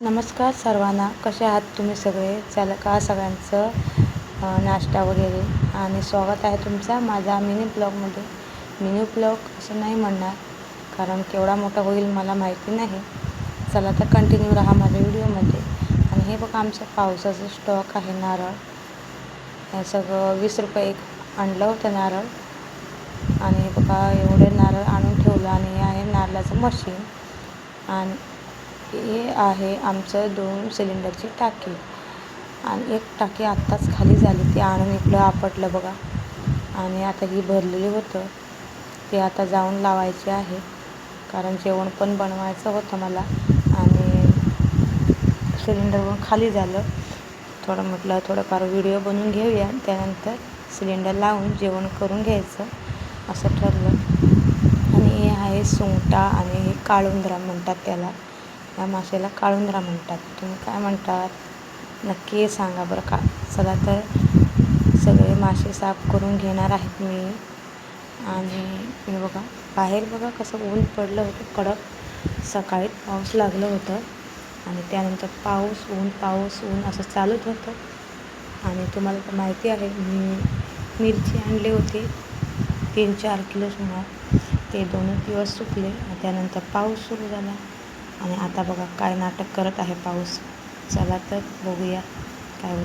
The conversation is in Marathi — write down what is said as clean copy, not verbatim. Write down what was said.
नमस्कार सर्वांना, कसे आहात तुम्ही सगळे? चला का सगळ्यांचं नाश्ता वगैरे आणि स्वागत आहे तुमचा माझा मिनी ब्लॉगमध्ये. मिनी ब्लॉग असं नाही म्हणणार, कारण केवढा मोठा होईल मला माहिती नाही. चला तर कंटिन्यू राहा माझ्या व्हिडिओमध्ये. आणि हे बघा आमच्या पावसाचं स्टॉक आहे. नारळ हे सगळं 20 रुपये एक आणलं होतं नारळ. आणि हे बघा एवढे नारळ आणून ठेवलं. आणि हे आहे नारळाचं मशीन. आणि हे आहे आमचं 2 सिलेंडरची टाकी. आणि एक टाकी आत्ताच खाली झाली, ती आणून इकडं आपटलं बघा. आणि आता ही भरलेली होतं, ते आता जाऊन लावायचे आहे, कारण जेवण पण बनवायचं होतं मला. आणि सिलेंडर पण खाली झालं. म्हटलं थोडंफार व्हिडिओ बनवून घेऊया, त्यानंतर सिलेंडर लावून जेवण करून घ्यायचं असं ठरलं. आणि हे आहे सुंगटा आणि हे काळुंद्रा म्हणतात त्याला. या माशाला काळुंद्रा म्हणतात. तुम्ही काय म्हणतात नक्की सांगा बरं का. चला तर सगळे मासे साफ करून घेणार आहेत मी. आणि हे बघा बाहेर बघा कसं ऊन पडलं होतं कडक. सकाळी पाऊस लागलं होतं आणि त्यानंतर पाऊस ऊन असं चालूच होतं. आणि तुम्हाला तर माहिती आहे, मी मिरची आणली होती 3-4 किलो सुमार. ते 2 दिवस सुकले. त्यानंतर पाऊस सुरू झाला आणि आता बघा काय नाटक करत आहे पाऊस. चला तर बघूया काय होतं.